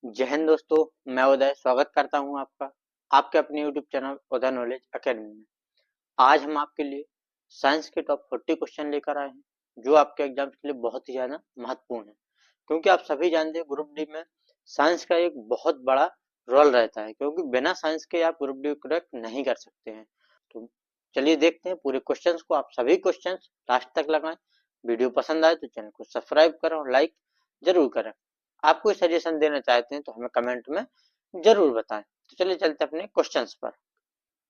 जय हिंद दोस्तों, मैं उदय स्वागत करता हूं आपका आपके अपने यूट्यूब चैनल उदय नॉलेज एकेडमी में। आज हम आपके लिए साइंस के टॉप 40 क्वेश्चन लेकर आए हैं जो आपके एग्जाम के लिए बहुत ही ज्यादा महत्वपूर्ण है, क्योंकि आप सभी जानते हैं ग्रुप डी में साइंस का एक बहुत बड़ा रोल रहता है, क्योंकि बिना साइंस के आप ग्रुप डी क्रैक नहीं कर सकते हैं। तो चलिए देखते हैं पूरे क्वेश्चन को। आप सभी क्वेश्चन लास्ट तक लगाएं। वीडियो पसंद आए तो चैनल को सब्सक्राइब करें और लाइक जरूर करें। आप कोई सजेशन देना चाहते हैं तो हमें कमेंट में जरूर बताएं। तो चलिए चलते अपने क्वेश्चंस पर।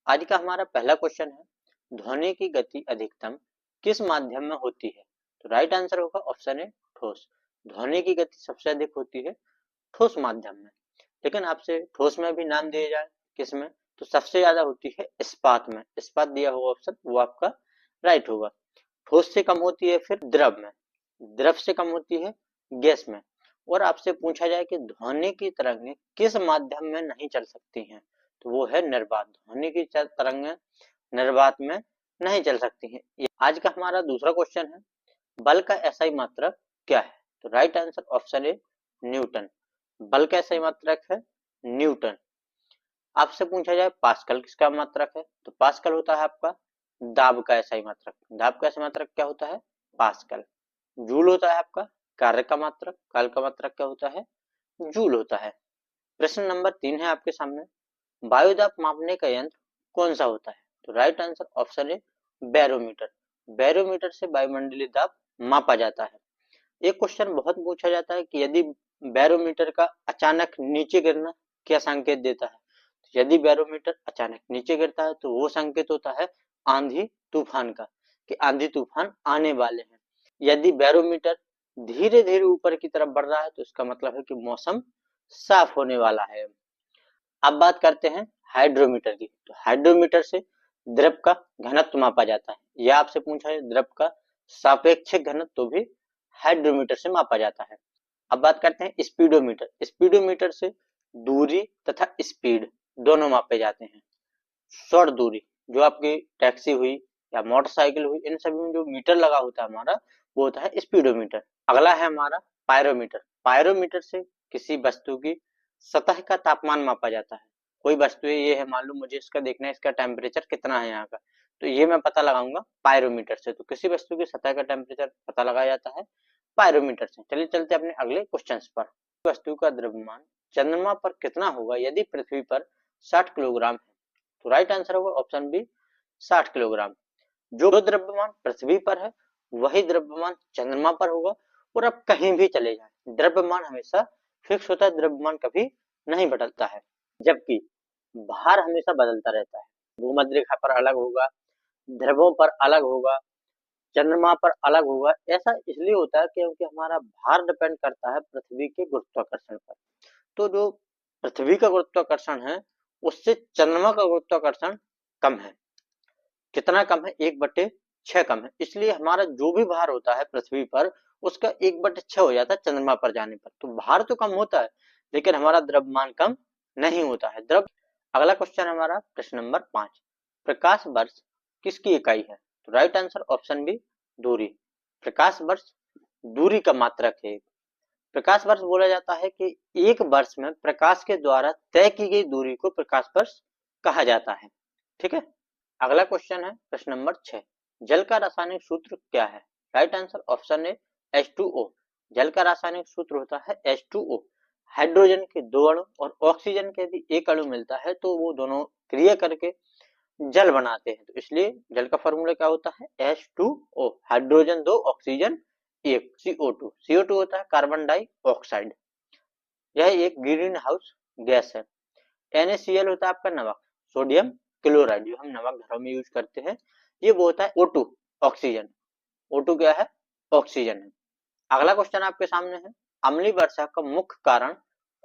आज का हमारा पहला क्वेश्चन है, ध्वनि की गति अधिकतम किस माध्यम में होती है? तो राइट आंसर होगा ऑप्शन ए, ठोस। ध्वनि की गति सबसे अधिक होती है ठोस माध्यम में। लेकिन आपसे ठोस में भी नाम दिए जाए किसमें, तो सबसे ज्यादा होती है इस्पात में। इस्पात दिया हुआ ऑप्शन वो आपका राइट होगा। ठोस से कम होती है फिर द्रव में, द्रव से कम होती है गैस में। और आपसे पूछा जाए कि ध्वनि की तरंगें किस माध्यम में नहीं चल सकती हैं, तो वो है निर्वात। ध्वनि की तरंगें निर्वात में नहीं चल सकती हैं। आज का हमारा दूसरा क्वेश्चन है, बल का एसआई मात्रक क्या है? तो राइट आंसर ऑप्शन ए, न्यूटन। बल का एसआई मात्रक है न्यूटन। आपसे पूछा जाए पास्कल किसका मात्रक है, तो पास्कल होता है आपका दाब का एसआई मात्रक। दाब का एसआई मात्रक क्या होता है? पास्कल। जूल होता है आपका कार्य का मात्रक। काल का मात्रक क्या होता है? जूल होता है। प्रश्न नंबर 3 है आपके सामने, वायुदाब मापने का यंत्र कौन सा होता है? तो राइट आंसर ऑप्शन ए, बैरोमीटर। बैरोमीटर से वायुमंडलीय दाब मापा जाता है। एक क्वेश्चन बहुत पूछा जाता है कि यदि बैरोमीटर का अचानक नीचे गिरना क्या संकेत देता है? तो यदि बैरोमीटर अचानक नीचे गिरता है तो वो संकेत होता है आंधी तूफान का, कि आंधी तूफान आने वाले हैं। यदि बैरोमीटर धीरे धीरे ऊपर की तरफ बढ़ रहा है तो इसका मतलब है कि मौसम साफ होने वाला है। अब बात करते हैं हाइड्रोमीटर की। तो हाइड्रोमीटर से द्रव का घनत्व मापा जाता है। यह आपसे पूछा है द्रव का सापेक्षिक घनत्व तो भी हाइड्रोमीटर से मापा जाता है। अब बात करते हैं स्पीडोमीटर। स्पीडोमीटर से दूरी तथा स्पीड दोनों मापे जाते हैं। शॉर्ट दूरी जो आपकी टैक्सी हुई या मोटरसाइकिल हुई, इन सभी में जो मीटर लगा होता है हमारा वो होता है स्पीडोमीटर। अगला है हमारा पायरोमीटर। पायरोमीटर से किसी वस्तु की सतह का तापमान मापा जाता है। कोई वस्तु ये है, मान लो मुझे इसका देखना है इसका टेम्परेचर कितना है यहाँ का, तो ये मैं पता लगाऊंगा पायरोमीटर से। तो किसी वस्तु की सतह का टेम्परेचर पता लगाया जाता है पायरोमीटर से। चलिए चलते अपने अगले क्वेश्चन पर। वस्तु का द्रव्यमान चंद्रमा पर कितना होगा यदि पृथ्वी पर 60 किलोग्राम है? तो राइट आंसर होगा ऑप्शन बी, 60 किलोग्राम। जो द्रव्यमान पृथ्वी पर है वही द्रव्यमान चंद्रमा पर होगा। और अब कहीं भी चले जाएं, द्रव्यमान हमेशा फिक्स होता है, द्रव्यमान कभी नहीं बदलता है। जबकि भार हमेशा बदलता रहता है। भूमध्य रेखा पर अलग होगा, ध्रुवों पर अलग होगा, चंद्रमा पर अलग होगा। ऐसा इसलिए होता है क्योंकि हमारा भार डिपेंड करता है पृथ्वी के गुरुत्वाकर्षण पर। तो जो पृथ्वी का गुरुत्वाकर्षण है उससे चंद्रमा का गुरुत्वाकर्षण कम है। कितना कम है? 1/6 कम है। इसलिए हमारा जो भी भार होता है पृथ्वी पर उसका 1/6 हो जाता है चंद्रमा पर जाने पर। तो भार तो कम होता है लेकिन हमारा द्रव्यमान कम नहीं होता है। अगला क्वेश्चन हमारा प्रश्न नंबर 5, प्रकाश वर्ष किसकी इकाई है? तो राइट आंसर ऑप्शन बी, दूरी। प्रकाश वर्ष दूरी का मात्रक है। प्रकाश वर्ष बोला जाता है कि एक वर्ष में प्रकाश के द्वारा तय की गई दूरी को प्रकाश वर्ष कहा जाता है। ठीक है। अगला क्वेश्चन है प्रश्न नंबर 6, जल का रासायनिक सूत्र क्या है? राइट आंसर ऑप्शन ए, H2O। जल का रासायनिक सूत्र होता है H2O। हाइड्रोजन के 2 अणु और ऑक्सीजन के यदि एक अणु मिलता है तो वो दोनों क्रिया करके जल बनाते हैं। तो इसलिए जल का फॉर्मूला क्या होता है? H2O। Hydrogen 2, oxygen 1, CO2। CO2 होता है कार्बन डाइऑक्साइड। यह एक ग्रीन हाउस गैस है। NaCl होता है आपका नमक, सोडियम क्लोराइड जो हम नमक घरों में यूज करते हैं। ये वो होता है O2, ऑक्सीजन। O2 क्या है? ऑक्सीजन है। अगला क्वेश्चन आपके सामने है, अम्लीय वर्षा का मुख्य कारण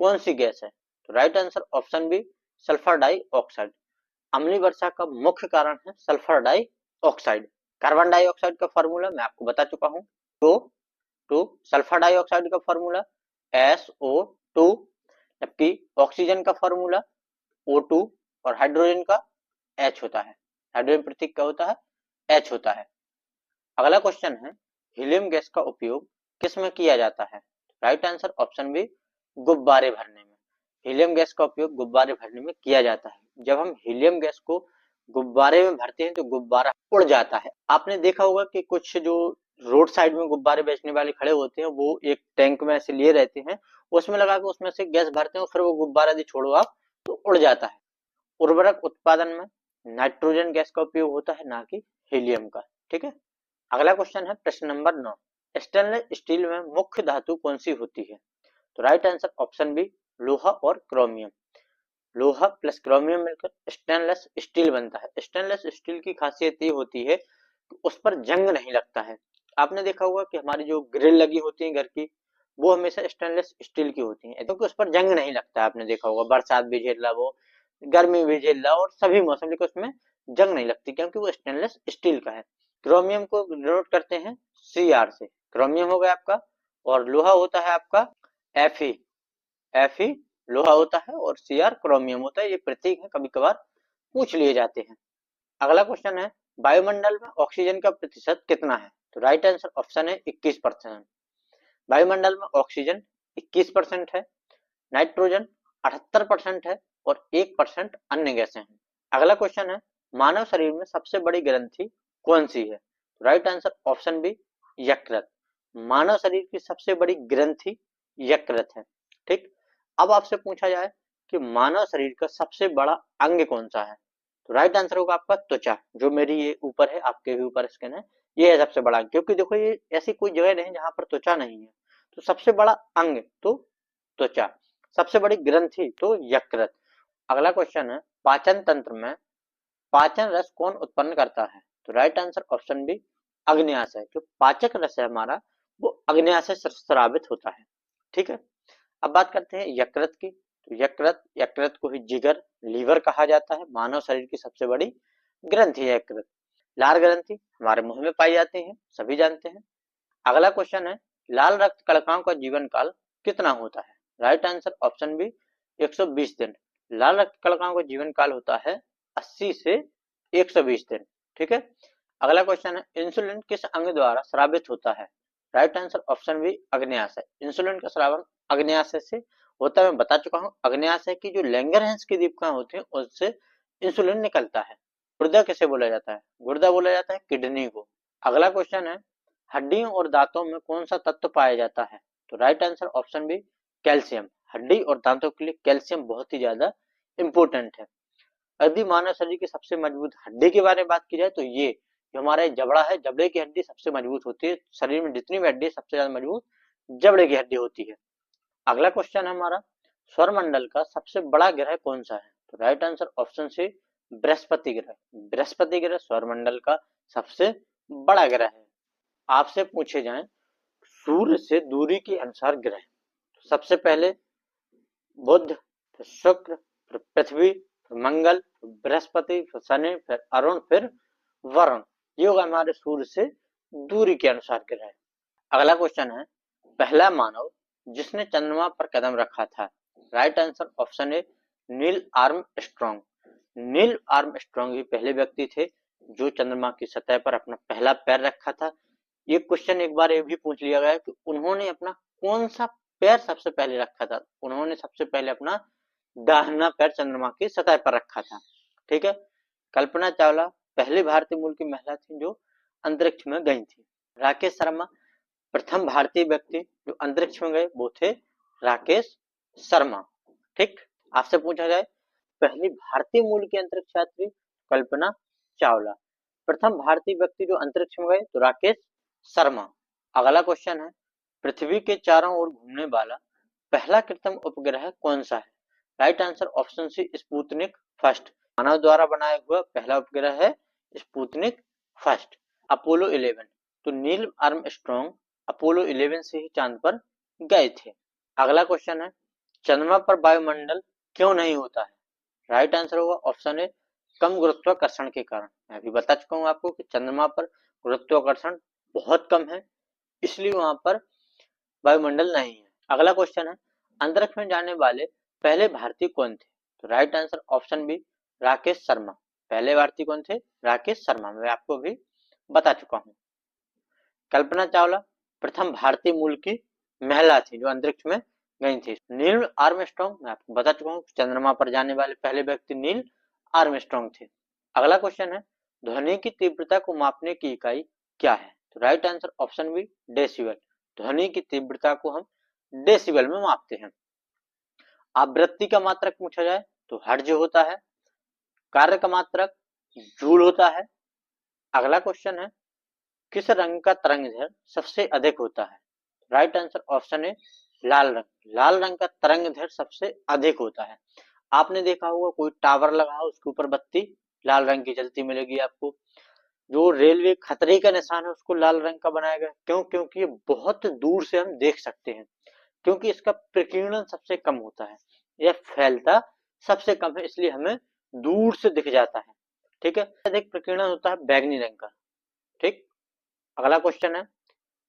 कौन सी गैस है? तो right answer option B, sulphur dioxide. अम्लीय वर्षा का मुख्य कारण है सल्फर डाइऑक्साइड। कार्बन डाइऑक्साइड का फॉर्मूला मैं आपको बता चुका हूं, टू। सल्फर डाइऑक्साइड का फॉर्मूला SO2, जबकि ऑक्सीजन का फॉर्मूला O2 और हाइड्रोजन का H होता है। हाइड्रोजन प्रतीक क्या होता है? H होता है। अगला क्वेश्चन है, हीलियम गैस का उपयोग किस में किया जाता है? राइट आंसर ऑप्शन बी, गुब्बारे भरने में। हीलियम गैस का उपयोग गुब्बारे भरने में किया जाता है। जब हम हीलियम गैस को गुब्बारे में भरते हैं तो गुब्बारा उड़ जाता है। आपने देखा होगा कि कुछ जो रोड साइड में गुब्बारे बेचने वाले खड़े होते हैं, वो एक टैंक में ऐसे लिए रहते हैं, उसमें लगा के उसमें से गैस भरते हैं और फिर वो गुब्बारा यदि छोड़ो आप तो उड़ जाता है। उर्वरक उत्पादन में नाइट्रोजन गैस का उपयोग होता है, ना कि हीलियम का। ठीक है। अगला क्वेश्चन है प्रश्न नंबर 9। स्टेनलेस स्टील में मुख्य धातु कौन सी होती है? तो राइट आंसर ऑप्शन बी, लोहा और क्रोमियम। लोहा प्लस क्रोमियम मिलकर स्टेनलेस स्टील बनता है। स्टेनलेस स्टील की खासियत ये होती है कि उस पर जंग नहीं लगता है। आपने देखा होगा कि हमारी जो ग्रिल लगी होती है घर की, वो हमेशा स्टेनलेस स्टील की होती है, क्योंकि उस पर जंग नहीं लगता है। आपने देखा होगा बरसात भी झेल रहा, वो गर्मी भी झेल रहा और सभी मौसम, लेकिन उसमें जंग नहीं लगती क्योंकि वो स्टेनलेस स्टील का है। क्रोमियम को डिनोट करते हैं Cr से। क्रोमियम हो गया आपका, और लोहा होता है आपका Fe। Fe लोहा होता है और Cr क्रोमियम होता है। ये प्रतीक है, कभी कभार पूछ लिए जाते हैं। अगला क्वेश्चन है, वायुमंडल में ऑक्सीजन का प्रतिशत कितना है? तो राइट आंसर ऑप्शन है 21%। वायुमंडल में ऑक्सीजन 21% है, नाइट्रोजन 78% है और 1% अन्य गैसें हैं। अगला क्वेश्चन है, मानव शरीर में सबसे बड़ी ग्रंथि कौन सी है? राइट आंसर ऑप्शन बी, यकृत। मानव शरीर की सबसे बड़ी ग्रंथि यकृत है। ठीक। अब आपसे पूछा जाए कि मानव शरीर का सबसे बड़ा अंग कौन सा है? तो राइट आंसर होगा आपका त्वचा। जो मेरी ये ऊपर है, आपके भी ऊपर स्किन है, ये है सबसे बड़ा अंग। क्योंकि देखो ये ऐसी कोई जगह नहीं जहां पर त्वचा नहीं है। तो सबसे बड़ा अंग तो त्वचा, सबसे बड़ी ग्रंथि तो यकृत। अगला क्वेश्चन है, पाचन तंत्र में पाचन रस कौन उत्पन्न करता है? तो राइट आंसर ऑप्शन बी, अग्न्याशय। जो पाचक रस है हमारा, वो अग्न्याशय से स्रावित होता है। ठीक है। अब बात करते हैं यकृत की। तो यकृत को ही जिगर, लीवर कहा जाता है। मानव शरीर की सबसे बड़ी ग्रंथि है यकृत। लाल ग्रंथि हमारे मुंह में पाई जाती है, सभी जानते हैं। अगला क्वेश्चन है, लाल रक्त कणिकाओं का जीवन काल कितना होता है? राइट आंसर ऑप्शन बी, 120 दिन। लाल रक्त कणिकाओं का जीवन काल होता है 80 से 120 दिन। ठीक है। अगला क्वेश्चन है, इंसुलिन किस अंग द्वारा स्रावित होता है? राइट आंसर ऑप्शन बी, अग्न्याशय। इंसुलिन का स्रावन अग्न्याशय से होता है। मैं बता चुका हूँ, अग्न्याशय की जो लैंगरहैंस की दीपिका होती है उससे इंसुलिन निकलता है। गुर्दा किसे बोला जाता है? गुर्दा बोला जाता है किडनी को। अगला क्वेश्चन है, हड्डियों और दांतों में कौन सा तत्व पाया जाता है? तो right answer option B, calcium. हड्डी और दांतों के लिए कैल्शियम बहुत ही ज्यादा इंपोर्टेंट है। यदि मानव शरीर की सबसे मजबूत हड्डी के बारे में बात की जाए तो ये जो हमारा जबड़ा है, जबड़े की हड्डी सबसे मजबूत होती है। शरीर में जितनी भी हड्डी, सबसे ज्यादा मजबूत जबड़े की हड्डी होती है। अगला क्वेश्चन है हमारा, स्वरमंडल का सबसे बड़ा ग्रह कौन सा है? तो right answer option C, Brihaspati ग्रह। बृहस्पति ग्रह स्वरमंडल का सबसे बड़ा ग्रह है। आपसे पूछे जाएं सूर्य से दूरी के अनुसार ग्रह, तो सबसे पहले बुध, फिर शुक्र, फिर पृथ्वी, फिर मंगल, फिर बृहस्पति, फिर शनि, फिर अरुण, फिर वरुण। ये होगा हमारे सूर्य से दूरी के अनुसार ग्रह। अगला क्वेश्चन है, पहला मानव जिसने चंद्रमा पर कदम रखा था? Right answer option A, Neil Armstrong. Neil Armstrong ही पहले व्यक्ति थे जो चंद्रमा की सतह पर अपना पहला पैर रखा था। ये क्वेश्चन एक बार ये भी पूछ लिया गया कि उन्होंने अपना कौन सा पैर सबसे पहले रखा था? उन्होंने सबसे पहले अपना दाहिना पैर चंद्रमा की सतह पर रखा था। ठीक है। कल्पना चावला पहली भारतीय मूल की महिला थी जो अंतरिक्ष में गई थी। राकेश शर्मा प्रथम भारतीय व्यक्ति जो अंतरिक्ष में गए, वो थे राकेश शर्मा। ठीक। आपसे पूछा जाए पहली भारतीय मूल की अंतरिक्ष यात्री, कल्पना चावला। प्रथम भारतीय व्यक्ति जो अंतरिक्ष में गए, तो राकेश शर्मा। अगला क्वेश्चन है, पृथ्वी के चारों ओर घूमने वाला पहला कृत्रिम उपग्रह कौन सा है? Right answer option C, Sputnik first. मानव द्वारा बनाया हुआ पहला उपग्रह है स्पुतनिक फर्स्ट। अपोलो 11। तो नील आर्मस्ट्रॉन्ग अपोलो 11 से ही चांद पर गए थे। अगला क्वेश्चन है, चंद्रमा पर वायुमंडल क्यों नहीं होता है? राइट आंसर होगा ऑप्शन ए, कम गुरुत्वाकर्षण के कारण। मैं अभी बता चुका हूं आपको कि चंद्रमा पर गुरुत्वाकर्षण बहुत कम है, इसलिए वहां पर वायुमंडल नहीं है। अगला क्वेश्चन है, अंतरिक्ष में जाने वाले पहले भारतीय कौन थे? तो right answer option B, Rakesh Sharma. पहले भारतीय कौन थे? राकेश शर्मा। मैं आपको भी बता चुका हूं। कल्पना चावला प्रथम भारतीय मूल की महिला थी जो अंतरिक्ष में गई थी। नील आर्मस्ट्रांग, मैं आपको बता चुका हूँ, चंद्रमा पर जाने वाले पहले व्यक्ति नील आर्मस्ट्रांग थे। अगला क्वेश्चन है, ध्वनि की तीव्रता को मापने की इकाई क्या है? तो right answer option B, decibel. ध्वनि की तीव्रता को हम डेसिबल में मापते हैं। आवृत्ति का मात्रक पूछा जाए तो हर्ट्ज होता है। कार्य का मात्रक जूल होता है। अगला क्वेश्चन है, किस रंग का तरंगदैर्घ्य सबसे अधिक होता है? राइट आंसर ऑप्शन है लाल रंग। लाल रंग का तरंगदैर्घ्य सबसे अधिक होता है। आपने देखा होगा कोई टावर लगा हो, उसके ऊपर बत्ती लाल रंग की जलती मिलेगी आपको। जो रेलवे खतरे का निशान है उसको लाल रंग का बनाया गया, क्यों? क्योंकि ये बहुत दूर से हम देख सकते हैं, क्योंकि इसका प्रकीर्णन सबसे कम होता है, यह फैलता सबसे कम है, इसलिए हमें दूर से दिख जाता है। ठीक है, अधिक प्रकीर्णन होता है बैगनी रंग का। ठीक, अगला क्वेश्चन है,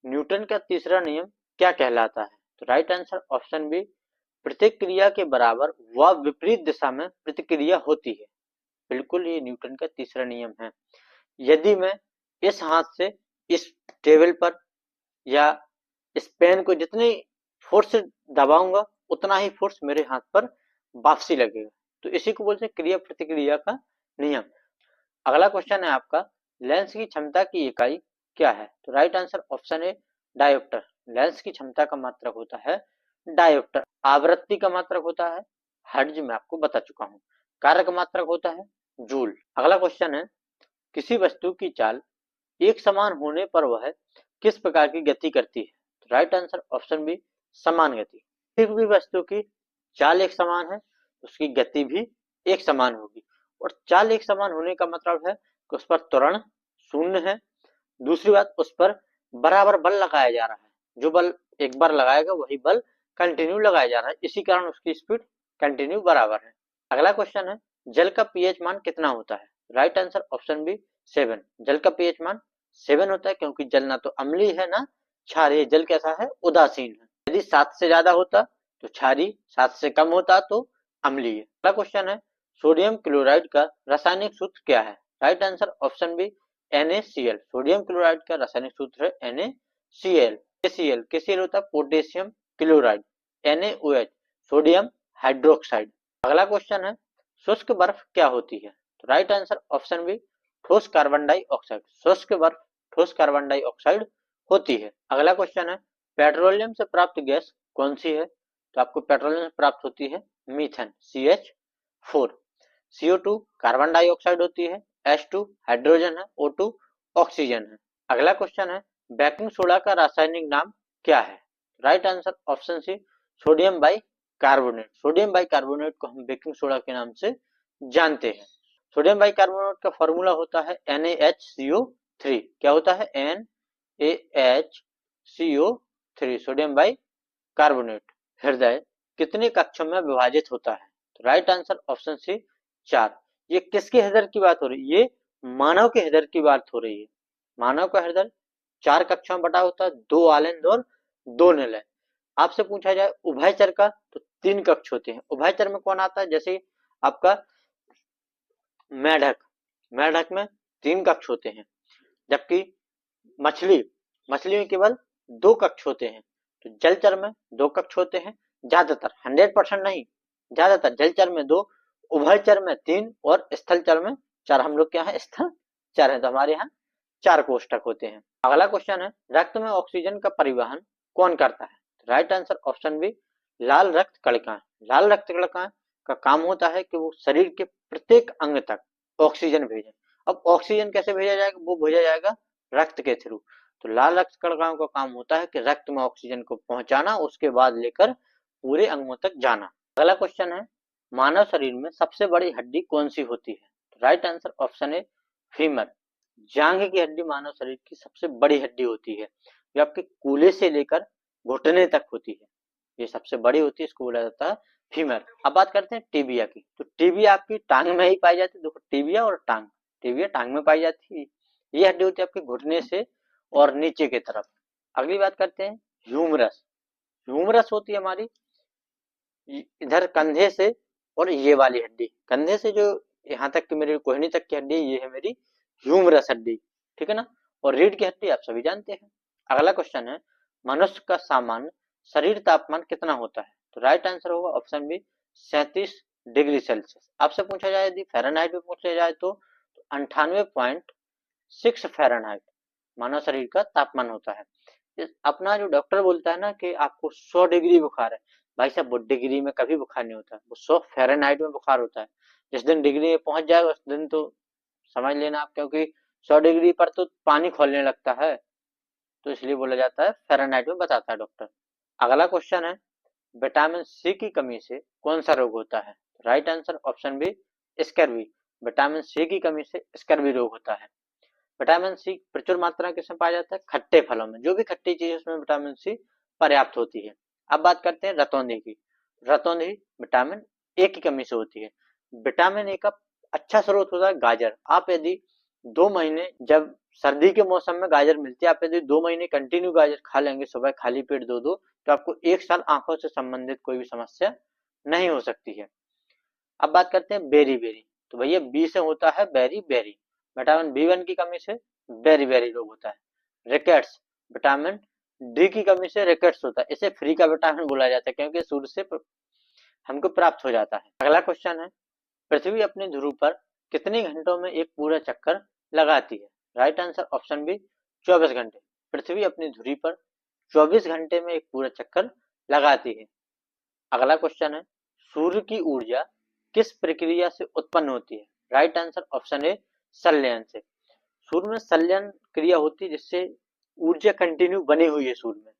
न्यूटन का तीसरा नियम क्या कहलाता है? तो राइट आंसर ऑप्शन बी, प्रतिक्रिया के बराबर व विपरीत दिशा में प्रतिक्रिया होती है। बिल्कुल, ये न्यूटन का तीसरा नियम है। यदि मैं इस हाथ से इस टेबल पर या इस पेन को जितनी फोर्स से दबाऊंगा उतना ही फोर्स मेरे हाथ पर वापसी लगेगा। तो इसी को बोलते हैं क्रिया प्रतिक्रिया का नियम। अगला क्वेश्चन है आपका, लेंस की क्षमता की इकाई क्या है? तो राइट आंसर ऑप्शन है डायोप्टर। लेंस की क्षमता का मात्रक होता है डायोप्टर। आवृत्ति का मात्रक होता है हर्ट्ज, मैं आपको बता चुका हूँ। कार्य का मात्रक होता है जूल। अगला क्वेश्चन है, किसी वस्तु की चाल एक समान होने पर वह किस प्रकार की गति करती है? तो राइट आंसर ऑप्शन बी, समान गति। किसी भी वस्तु की चाल एक समान है, उसकी गति भी एक समान होगी। और चाल एक समान होने का मतलब है कि उस पर त्वरण शून्य है। दूसरी बात, उस पर बराबर बल लगाया जा रहा है। जो बल एक बार लगाएगा वही बल कंटिन्यू लगाया जा रहा है, इसी कारण उसकी स्पीड कंटिन्यू बराबर है। अगला क्वेश्चन है, जल का पीएच मान कितना होता है? Right answer option B, 7। जल का पीएच मान 7 होता है, क्योंकि जल ना तो अम्लीय है ना क्षारीय। जल कैसा है? उदासीन है। यदि 7 से ज्यादा होता तो क्षारीय, 7 से कम होता तो अम्लीय। अगला क्वेश्चन है, सोडियम क्लोराइड का रासायनिक सूत्र क्या है? Right answer option B, NaCl। Sodium chloride का रासायनिक सूत्र है NaCl। KCl होता है potassium chloride. NaOH sodium hydroxide. अगला क्वेश्चन है, शुष्क बर्फ क्या होती है? तो राइट आंसर ऑप्शन बी, ठोस कार्बन डाइऑक्साइड। शुष्क बर्फ ठोस कार्बन डाइऑक्साइड होती है। अगला क्वेश्चन है, पेट्रोलियम से प्राप्त गैस कौन सी है? तो आपको पेट्रोलियम से प्राप्त होती है methane, CH4। CO2 carbon dioxide होती है, H2 हाइड्रोजन है, O2 ऑक्सीजन है। अगला क्वेश्चन है, बेकिंग सोडा का रासायनिक नाम क्या है? Right answer option C, sodium bicarbonate. Sodium bicarbonate को हम बेकिंग सोडा के नाम से जानते हैं। सोडियम बाई कार्बोनेट का फॉर्मूला होता है NaHCO3। क्या होता है? NaHCO3, sodium by carbonate. हृदय कितने कक्षों में विभाजित होता है? तो राइट आंसर ऑप्शन सी, 4। ये किसके हृदय की बात हो रही है? ये मानव के हृदय की बात हो रही है। मानव का हृदय 4 कक्षों में बटा होता है, 2 आलैंद और 2 निलय। आपसे पूछा जाए उभयचर का तो 3 कक्ष होते हैं। उभयचर में कौन आता है? जैसे आपका मेढक, मेढक में 3 कक्ष होते हैं। जबकि मछली, मछली में केवल 2 कक्ष होते हैं। तो जलचर में 2 कक्ष होते हैं ज्यादातर, 100% नहीं, ज्यादातर जलचर में 2, उभयचर में 3 और स्थलचर में 4। हम लोग क्या है? स्थलचर है, तो हमारे यहाँ 4 कोष्ठक होते हैं। अगला क्वेश्चन है, रक्त में ऑक्सीजन का परिवहन कौन करता है? राइट आंसर ऑप्शन बी, लाल रक्त कणिकाएं। लाल रक्त कणिकाएं का काम होता है कि वो शरीर के प्रत्येक अंग तक ऑक्सीजन भेजें। अब ऑक्सीजन कैसे भेजा जाएगा? वो भेजा जाएगा रक्त के थ्रू। तो लाल रक्त कणिकाओं का काम होता है कि रक्त में ऑक्सीजन को पहुंचाना, उसके बाद लेकर पूरे अंगों तक जाना। अगला क्वेश्चन है, मानव शरीर में सबसे बड़ी हड्डी कौन सी होती है? राइट आंसर ऑप्शन है फीमर। जांघ की हड्डी मानव शरीर की सबसे बड़ी हड्डी होती है, जो आपके कूल्हे से लेकर घुटने तक होती है। ये सबसे बड़ी होती है, इसको बोला जाता है फीमर। अब बात करते हैं टिबिया की। तो टिबिया आपकी टांग में ही पाई जाती है। देखो, टिबिया और टांग, टिबिया टांग में पाई जाती है। ये हड्डी होती है आपके घुटने से और नीचे की तरफ। अगली बात करते हैं ह्यूमरस। ह्यूमरस होती है हमारी इधर कंधे से, और ये वाली हड्डी कंधे से जो यहाँ तक की मेरी कोहनी तक की हड्डी, ये है मेरी ह्यूमरस हड्डी। ठीक है ना? और रीढ़ की हड्डी आप सभी जानते हैं। अगला क्वेश्चन है, मनुष्य का सामान्य शरीर तापमान कितना होता है? तो राइट आंसर होगा ऑप्शन बी 37 डिग्री सेल्सियस। आपसे पूछा जाए यदि फ़ारेनहाइट में पूछा जाए तो 98.6 फ़ारेनहाइट मानव शरीर का तापमान होता है। अपना जो डॉक्टर बोलता है ना कि आपको 100 डिग्री बुखार है, भाई साहब वो डिग्री में कभी बुखार नहीं होता, वो 100 फ़ारेनहाइट में बुखार होता है। जिस दिन डिग्री में पहुंच जाएगा उस दिन तो समझ लेना आप, क्योंकि 100 डिग्री पर तो पानी खोलने लगता है, तो इसलिए बोला जाता है फ़ारेनहाइट में बताता है डॉक्टर। अगला क्वेश्चन है, विटामिन सी की कमी से कौन सा रोग होता है? Right answer option B scurvy. Vitamin C की कमी से स्कर्वी रोग होता है। विटामिन सी प्रचुर मात्रा किसमें पाया जाता है? खट्टे फलों में। जो भी खट्टी चीज है उसमें विटामिन सी पर्याप्त होती है। अब बात करते हैं रतौंधी की। रतौंधी विटामिन ए की कमी से होती है। विटामिन ए का अच्छा स्रोत होता है गाजर। आप यदि 2 महीने, जब सर्दी के मौसम में गाजर मिलती है, आप यदि 2 महीने कंटिन्यू गाजर खा लेंगे सुबह खाली पेट दो तो आपको 1 साल आंखों से संबंधित कोई भी समस्या नहीं हो सकती है। अब बात करते हैं बेरी बेरी। तो भैया बी से होता है बेरी बेरी। विटामिन बी1 की कमी से बेरी बेरी रोग होता है। रिकेट्स विटामिन डी की कमी से रिकेट्स होता है। इसे फ्री का विटामिन बोला जाता है क्योंकि सूर्य से हमको प्राप्त हो जाता है। अगला क्वेश्चन है, पृथ्वी अपने ध्रुव पर कितने घंटों में एक पूरा चक्कर लगाती है? राइट आंसर ऑप्शन बी 24 घंटे। पृथ्वी अपनी धुरी पर 24 घंटे में एक पूरा चक्कर लगाती है। अगला क्वेश्चन है, सूर्य की ऊर्जा किस प्रक्रिया से उत्पन्न होती है? राइट आंसर ऑप्शन ए संलयन से। सूर्य में संलयन क्रिया होती है जिससे ऊर्जा कंटिन्यू बनी हुई है सूर्य में।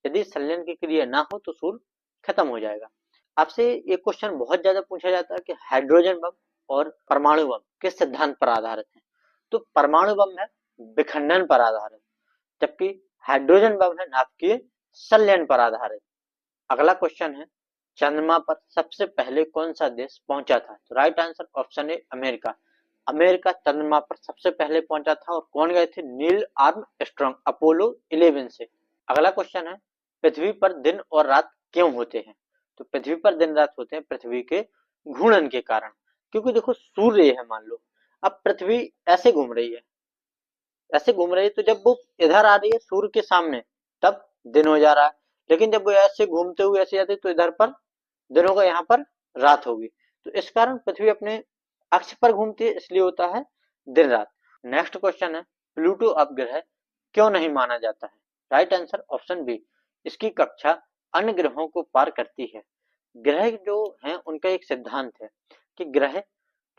यदि संलयन की क्रिया ना हो तो सूर्य खत्म हो जाएगा। आपसे ये क्वेश्चन बहुत ज्यादा पूछा जाता है कि हाइड्रोजन बम और परमाणु बम किस सिद्धांत पर आधारित है? तो परमाणु बम है विखंडन पर आधारित, जबकि हाइड्रोजन बम है नाभिकीय संलयन पर आधारित। अगला क्वेश्चन है, चंद्रमा पर सबसे पहले कौन सा देश पहुंचा था? तो right answer option A America. America चंद्रमा पर सबसे पहले पहुंचा था। और कौन गए थे? नील आर्मस्ट्रांग, अपोलो 11 से। अगला क्वेश्चन है, पृथ्वी पर दिन और रात क्यों होते हैं? तो पृथ्वी पर दिन रात होते हैं पृथ्वी के घूर्णन के कारण। क्योंकि देखो सूर्य है, मान लो अब पृथ्वी ऐसे घूम रही है, ऐसे घूम रही है, तो जब वो इधर आ रही है सूर्य के सामने तब दिन हो जा रहा है, लेकिन जब वो ऐसे घूमते हुए ऐसे जाती है तो इधर पर दिन होगा, यहाँ पर रात होगी। तो इस कारण पृथ्वी अपने अक्ष पर घूमती है, इसलिए होता है दिन रात। नेक्स्ट क्वेश्चन है, प्लूटो अपग्रह क्यों नहीं माना जाता है? राइट आंसर ऑप्शन बी, इसकी कक्षा अन्य ग्रहों को पार करती है। ग्रह जो है उनका एक सिद्धांत है कि ग्रह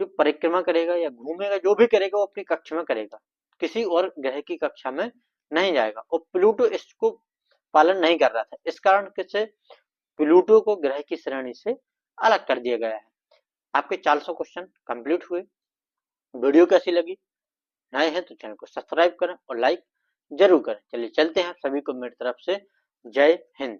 जो परिक्रमा करेगा या घूमेगा, जो भी करेगा वो अपनी कक्षा में करेगा, किसी और ग्रह की कक्षा में नहीं जाएगा। और प्लूटो इसको पालन नहीं कर रहा था, इस कारण से प्लूटो को ग्रह की श्रेणी से अलग कर दिया गया है। आपके 400 क्वेश्चन कंप्लीट हुए। वीडियो कैसी लगी? नए हैं तो चैनल को सब्सक्राइब करें और लाइक जरूर करें। चलिए चलते हैं, सभी को मेरी तरफ से जय हिंद।